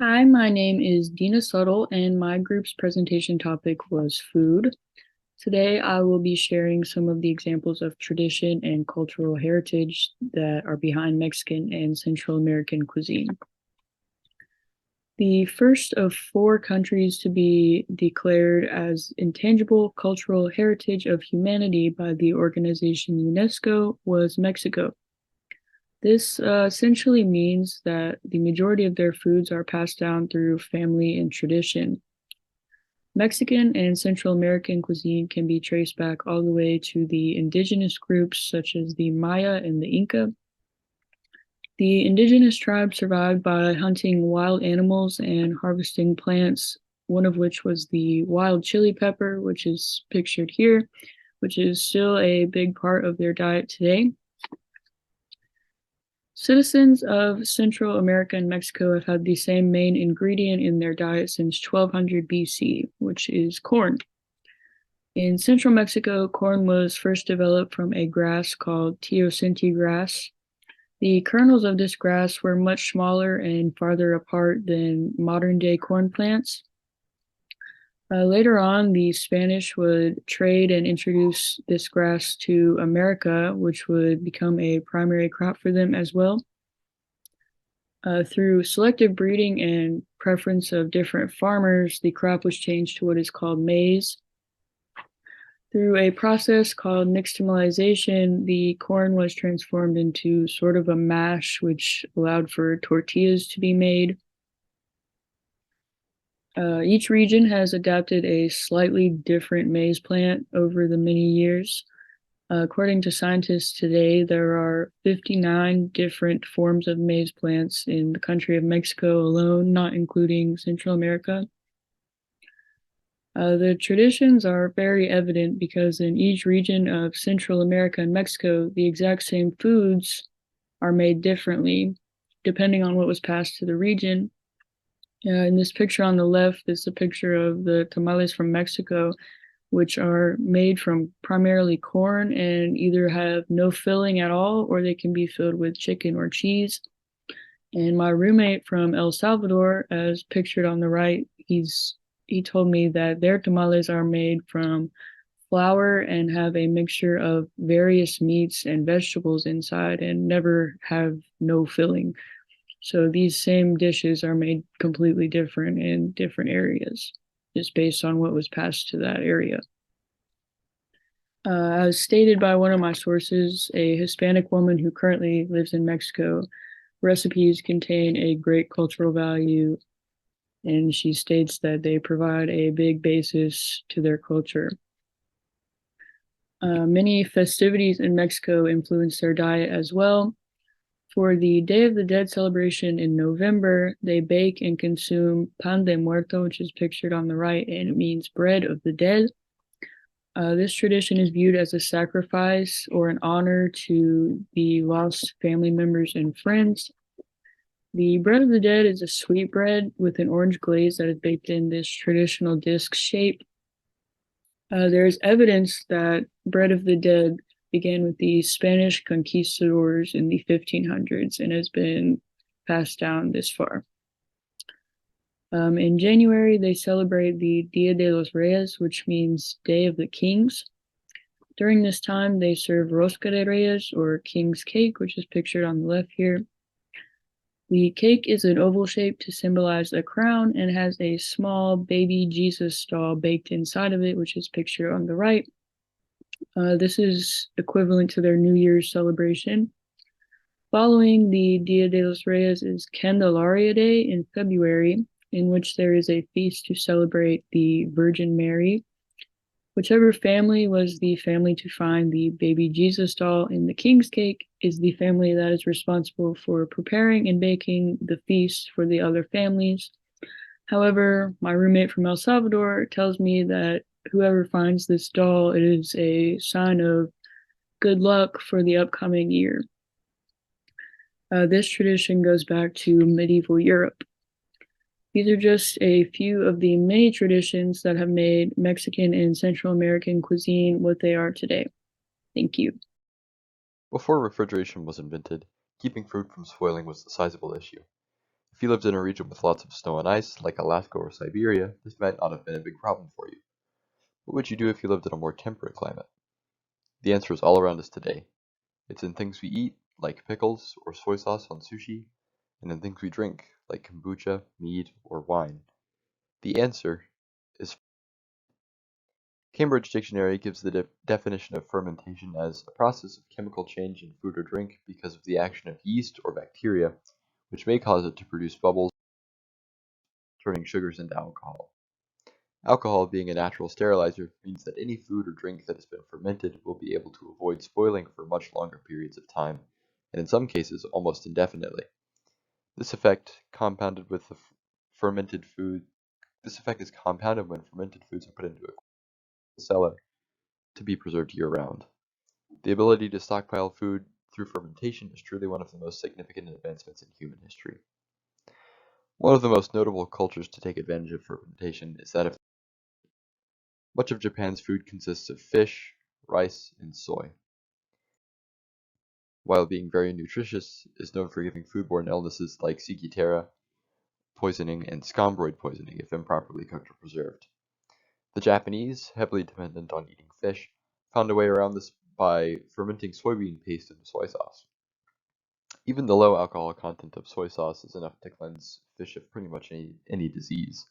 Hi, my name is Deana Suttle, and my group's presentation topic was food. Today, I will be sharing some of the examples of tradition and cultural heritage that are behind Mexican and Central American cuisine. The first of four countries to be declared as intangible cultural heritage of humanity by the organization UNESCO was Mexico. This essentially means that the majority of their foods are passed down through family and tradition. Mexican and Central American cuisine can be traced back all the way to the indigenous groups such as the Maya and the Inca. The indigenous tribes survived by hunting wild animals and harvesting plants, one of which was the wild chili pepper, which is pictured here, which is still a big part of their diet today. Citizens of Central America and Mexico have had the same main ingredient in their diet since 1200 BC, which is corn. In central Mexico, corn was first developed from a grass called teosinte grass. The kernels of this grass were much smaller and farther apart than modern-day corn plants. Later on, the Spanish would trade and introduce this grass to America, which would become a primary crop for them as well. Through selective breeding and preference of different farmers, the crop was changed to what is called maize. Through a process called nixtamalization, the corn was transformed into sort of a mash, which allowed for tortillas to be made. Each region has adapted a slightly different maize plant over the many years. According to scientists today, there are 59 different forms of maize plants in the country of Mexico alone, not including Central America. The traditions are very evident because in each region of Central America and Mexico, the exact same foods are made differently depending on what was passed to the region. In this picture on the left is a picture of the tamales from Mexico, which are made from primarily corn and either have no filling at all or they can be filled with chicken or cheese. And my roommate from El Salvador, as pictured on the right, he told me that their tamales are made from flour and have a mixture of various meats and vegetables inside and never have no filling. So these same dishes are made completely different in different areas, just based on what was passed to that area. As stated by one of my sources, a Hispanic woman who currently lives in Mexico, recipes contain a great cultural value, and she states that they provide a big basis to their culture. Many festivities in Mexico influence their diet as well. For the Day of the Dead celebration in November, they bake and consume pan de muerto, which is pictured on the right, and it means bread of the dead. This tradition is viewed as a sacrifice or an honor to the lost family members and friends. The bread of the dead is a sweet bread with an orange glaze that is baked in this traditional disc shape. There is evidence that bread of the dead began with the Spanish conquistadors in the 1500s and has been passed down this far. In January, they celebrate the Dia de los Reyes, which means Day of the Kings. During this time, they serve rosca de reyes, or king's cake, which is pictured on the left here. The cake is an oval shape to symbolize a crown and has a small baby Jesus doll baked inside of it, which is pictured on the right. This is equivalent to their New Year's celebration. Following the Dia de los Reyes is Candelaria Day in February, in which there is a feast to celebrate the Virgin Mary. Whichever family was the family to find the baby Jesus doll in the king's cake is the family that is responsible for preparing and baking the feast for the other families. However, my roommate from El Salvador tells me that whoever finds this doll, it is a sign of good luck for the upcoming year. This tradition goes back to medieval Europe. These are just a few of the many traditions that have made Mexican and Central American cuisine what they are today. Thank you. Before refrigeration was invented, keeping food from spoiling was a sizable issue. If you lived in a region with lots of snow and ice, like Alaska or Siberia, this might not have been a big problem for you. What would you do if you lived in a more temperate climate? The answer is all around us today. It's in things we eat, like pickles or soy sauce on sushi, and in things we drink, like kombucha, mead, or wine. The answer is Cambridge Dictionary gives the definition of fermentation as a process of chemical change in food or drink because of the action of yeast or bacteria, which may cause it to produce bubbles, turning sugars into alcohol. Alcohol, being a natural sterilizer, means that any food or drink that has been fermented will be able to avoid spoiling for much longer periods of time, and in some cases almost indefinitely. This effect compounded with the fermented food. This effect is compounded when fermented foods are put into a cellar to be preserved year-round. The ability to stockpile food through fermentation is truly one of the most significant advancements in human history. One of the most notable cultures to take advantage of fermentation is that of much of Japan's food consists of fish, rice, and soy. While being very nutritious, is known for giving foodborne illnesses like Shigella poisoning and scombroid poisoning if improperly cooked or preserved. The Japanese, heavily dependent on eating fish, found a way around this by fermenting soybean paste into soy sauce. Even the low alcohol content of soy sauce is enough to cleanse fish of pretty much any disease.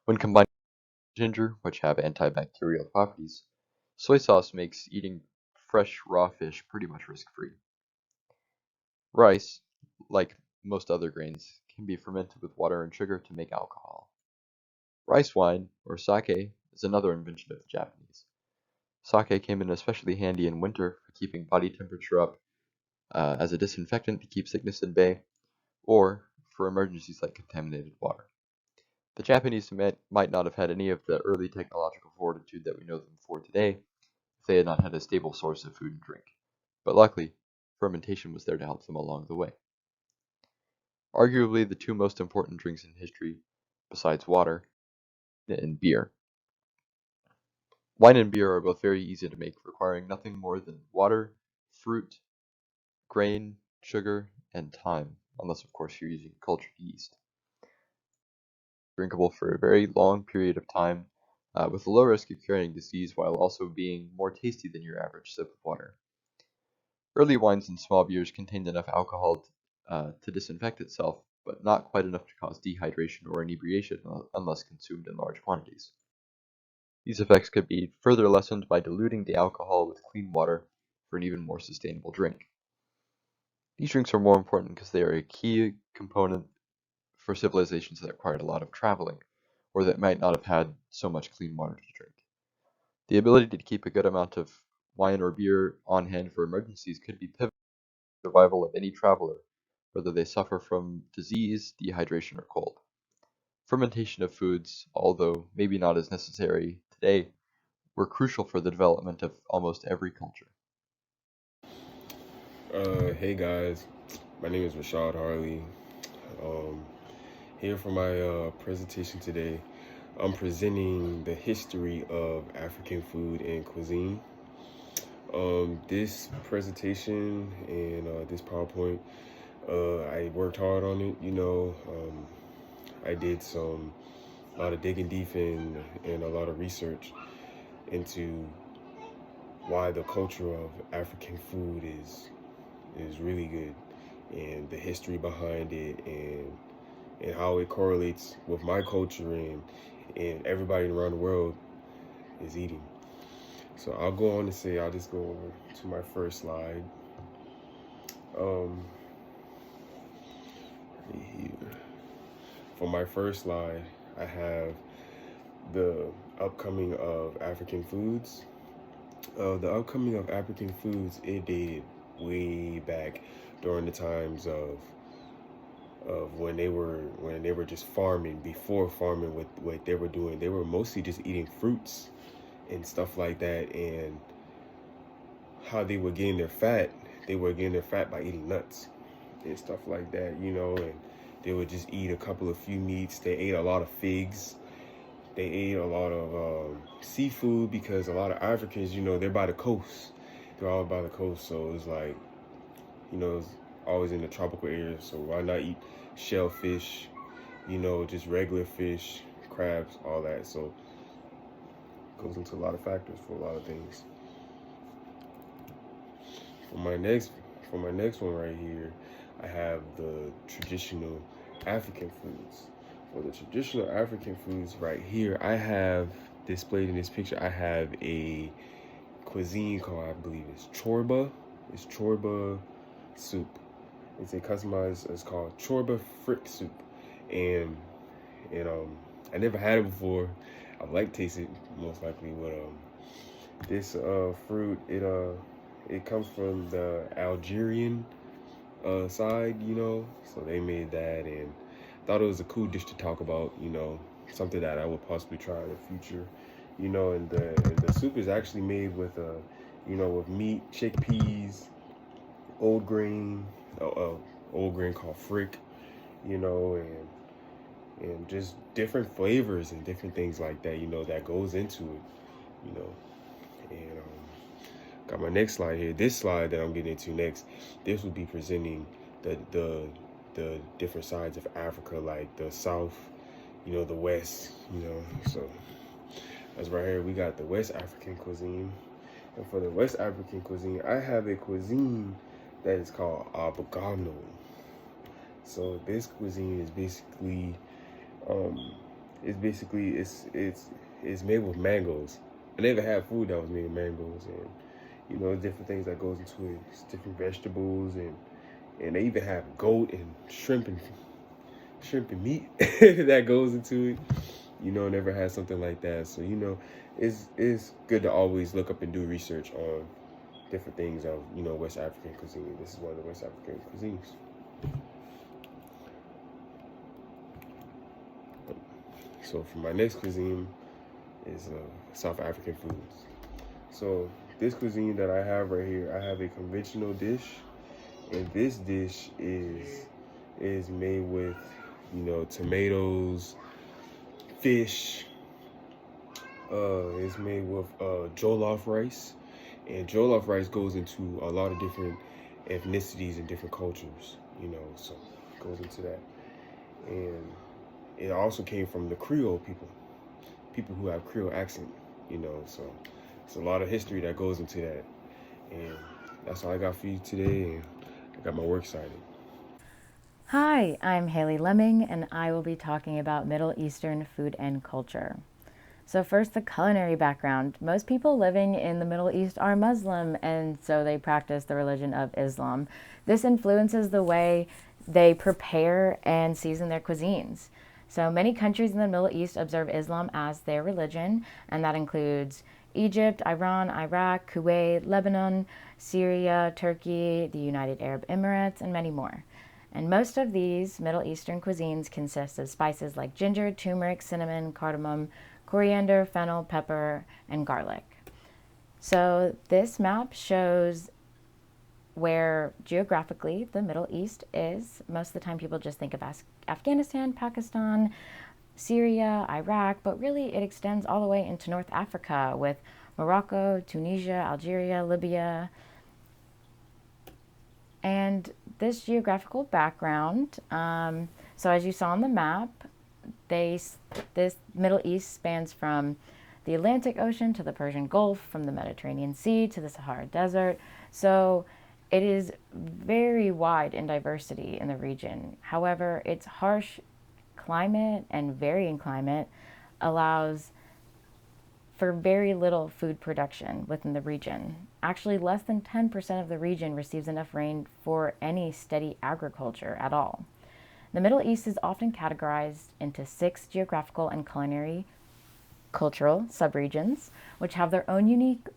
When combined with ginger, which have antibacterial properties, soy sauce makes eating fresh raw fish pretty much risk-free. Rice, like most other grains, can be fermented with water and sugar to make alcohol. Rice wine, or sake, is another invention of the Japanese. Sake came in especially handy in winter for keeping body temperature up, as a disinfectant to keep sickness at bay, or for emergencies like contaminated water. The Japanese might not have had any of the early technological fortitude that we know them for today if they had not had a stable source of food and drink. But luckily, fermentation was there to help them along the way. Arguably the two most important drinks in history, besides water, and beer. Wine and beer are both very easy to make, requiring nothing more than water, fruit, grain, sugar, and time, unless of course you're using cultured yeast. Drinkable for a very long period of time, with a low risk of carrying disease while also being more tasty than your average sip of water. Early wines and small beers contained enough alcohol to disinfect itself, but not quite enough to cause dehydration or inebriation unless consumed in large quantities. These effects could be further lessened by diluting the alcohol with clean water for an even more sustainable drink. These drinks are more important because they are a key component for civilizations that required a lot of traveling, or that might not have had so much clean water to drink. The ability to keep a good amount of wine or beer on hand for emergencies could be pivotal to the survival of any traveler, whether they suffer from disease, dehydration, or cold. Fermentation of foods, although maybe not as necessary today, were crucial for the development of almost every culture. Hey guys, my name is Rashad Harley. Um, Here for my presentation today. I'm presenting the history of African food and cuisine. This presentation and this PowerPoint, I worked hard on it. I did a lot of digging deep and a lot of research into why the culture of African food is really good, and the history behind it, and how it correlates with my culture and everybody around the world is eating. So I'll go on to say, I'll just go over to my first slide. Um, right here. For my first slide, I have the upcoming of African foods. The upcoming of African foods, it dated way back during the times of when they were just farming. Before farming, what they were doing, they were mostly just eating fruits and stuff like that. And how they were getting their fat, they were getting their fat by eating nuts and stuff like that, and they would just eat a couple of few meats. They ate a lot of figs. They ate a lot of seafood, because a lot of Africans, they're by the coast. They're all by the coast, so it's like, it's always in the tropical area. So why not eat shellfish, you know, just regular fish, crabs, all that. So goes into a lot of factors for a lot of things. For my next one right here, I have the traditional African foods. For the traditional African foods right here, I have displayed in this picture, I have a cuisine called, I believe it's chorba. It's chorba soup. It's a customized, it's called chorba frick soup. And I never had it before. I would like to taste it most likely, but this fruit, it comes from the Algerian side, you know. So they made that, and thought it was a cool dish to talk about, you know, something that I would possibly try in the future, you know. And the soup is actually made with you know, with meat, chickpeas, old grain, old grain called frick, you know, and just different flavors and different things like that, you know, that goes into it, you know. And got my next slide here. This slide that I'm getting into next, this will be presenting the different sides of Africa, like the South, you know, the West, you know. So that's right here. We got the West African cuisine. And for the West African cuisine, I have a cuisine that is called abogano. So this cuisine is basically, it's made with mangoes. I never had food that was made with mangoes, and you know, different things that goes into it. It's different vegetables, and they even have goat and shrimp and meat that goes into it. You know, never had something like that. So, you know, it's good to always look up and do research on different things of, you know, West African cuisine. This is one of the West African cuisines. So for my next cuisine is South African foods. So this cuisine that I have right here, I have a conventional dish, and this dish is made with, you know, tomatoes, fish. It's made with jollof rice, and jollof rice goes into a lot of different ethnicities and different cultures, you know, so it goes into that. And it also came from the Creole people who have Creole accent, you know, so it's a lot of history that goes into that. And that's all I got for you today, and I got my work cited. Hi, I'm Hayley Leming, and I will be talking about Middle Eastern food and culture. So first, the culinary background. Most people living in the Middle East are Muslim, and so they practice the religion of Islam. This influences the way they prepare and season their cuisines. So many countries in the Middle East observe Islam as their religion, and that includes Egypt, Iran, Iraq, Kuwait, Lebanon, Syria, Turkey, the United Arab Emirates, and many more. And most of these Middle Eastern cuisines consist of spices like ginger, turmeric, cinnamon, cardamom, coriander, fennel, pepper, and garlic. So this map shows where geographically the Middle East is. Most of the time people just think of Afghanistan, Pakistan, Syria, Iraq, but really it extends all the way into North Africa with Morocco, Tunisia, Algeria, Libya. And this geographical background, so as you saw on the map, this Middle East spans from the Atlantic Ocean to the Persian Gulf, from the Mediterranean Sea to the Sahara Desert. So it is very wide in diversity in the region. However, its harsh climate and varying climate allows for very little food production within the region. Actually, less than 10% of the region receives enough rain for any steady agriculture at all. The Middle East is often categorized into 6 geographical and culinary cultural subregions, which have their own unique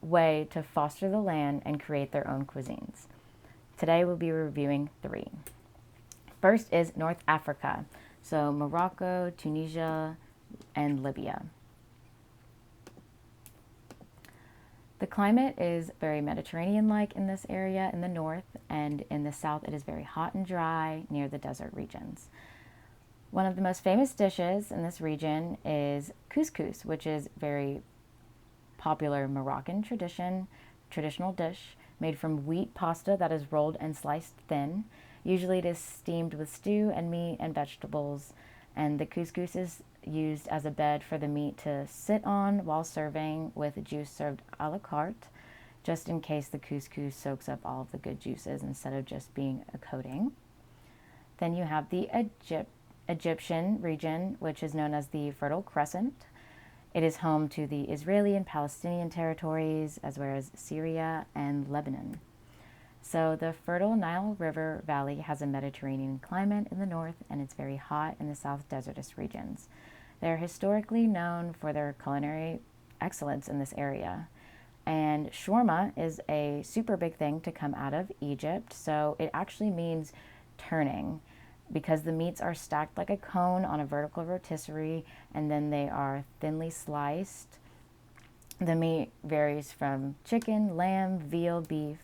way to foster the land and create their own cuisines. Today we'll be reviewing 3. First is North Africa, so Morocco, Tunisia, and Libya. The climate is very Mediterranean-like in this area in the north, and in the south it is very hot and dry near the desert regions. One of the most famous dishes in this region is couscous, which is very popular Moroccan traditional dish made from wheat pasta that is rolled and sliced thin. Usually it is steamed with stew and meat and vegetables, and the couscous is used as a bed for the meat to sit on while serving, with juice served a la carte, just in case the couscous soaks up all of the good juices instead of just being a coating. Then you have the Egyptian region, which is known as the Fertile Crescent. It is home to the Israeli and Palestinian territories, as well as Syria and Lebanon. So the fertile Nile River Valley has a Mediterranean climate in the north, and it's very hot in the south desertous regions. They're historically known for their culinary excellence in this area. And shawarma is a super big thing to come out of Egypt. So it actually means turning, because the meats are stacked like a cone on a vertical rotisserie, and then they are thinly sliced. The meat varies from chicken, lamb, veal, beef,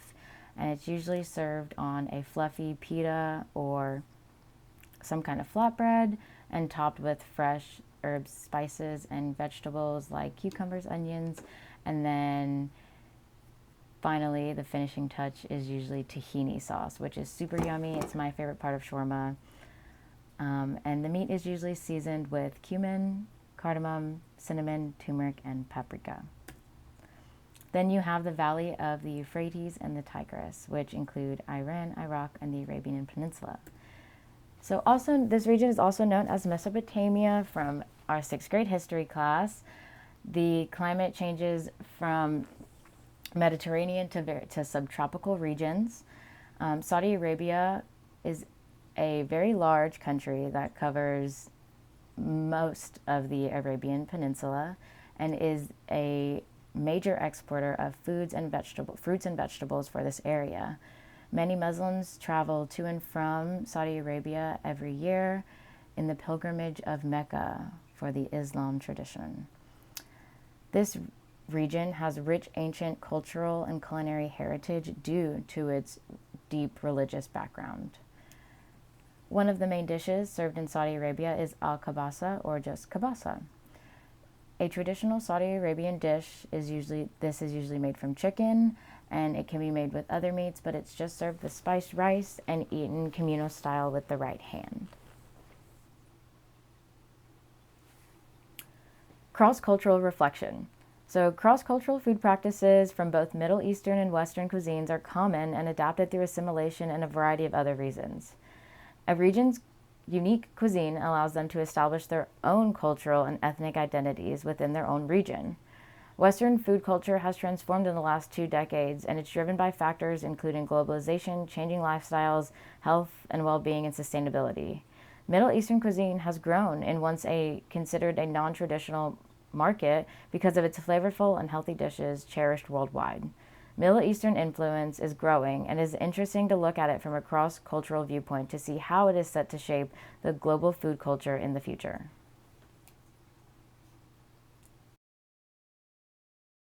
and it's usually served on a fluffy pita or some kind of flatbread and topped with fresh herbs, spices, and vegetables like cucumbers, onions, and then finally the finishing touch is usually tahini sauce, which is super yummy. It's my favorite part of shawarma. And the meat is usually seasoned with cumin, cardamom, cinnamon, turmeric, and paprika. Then you have the valley of the Euphrates and the Tigris, which include Iran, Iraq, and the Arabian Peninsula. So also, this region is also known as Mesopotamia from our 6th grade history class. The climate changes from Mediterranean to subtropical regions. Saudi Arabia is a very large country that covers most of the Arabian Peninsula and is a major exporter of fruits and vegetables for this area. Many Muslims travel to and from Saudi Arabia every year in the pilgrimage of Mecca for the Islam tradition. This region has rich ancient cultural and culinary heritage due to its deep religious background. One of the main dishes served in Saudi Arabia is al-kabasa, or just kabasa. A traditional Saudi Arabian dish is usually made from chicken, and it can be made with other meats, but it's just served with spiced rice and eaten communal style with the right hand. Cross-cultural reflection. So cross-cultural food practices from both Middle Eastern and Western cuisines are common and adapted through assimilation and a variety of other reasons. A region's unique cuisine allows them to establish their own cultural and ethnic identities within their own region. Western food culture has transformed in the last 2 decades, and it's driven by factors including globalization, changing lifestyles, health and well-being, and sustainability. Middle Eastern cuisine has grown in once considered a non-traditional market because of its flavorful and healthy dishes cherished worldwide. Middle Eastern influence is growing, and it is interesting to look at it from a cross-cultural viewpoint to see how it is set to shape the global food culture in the future.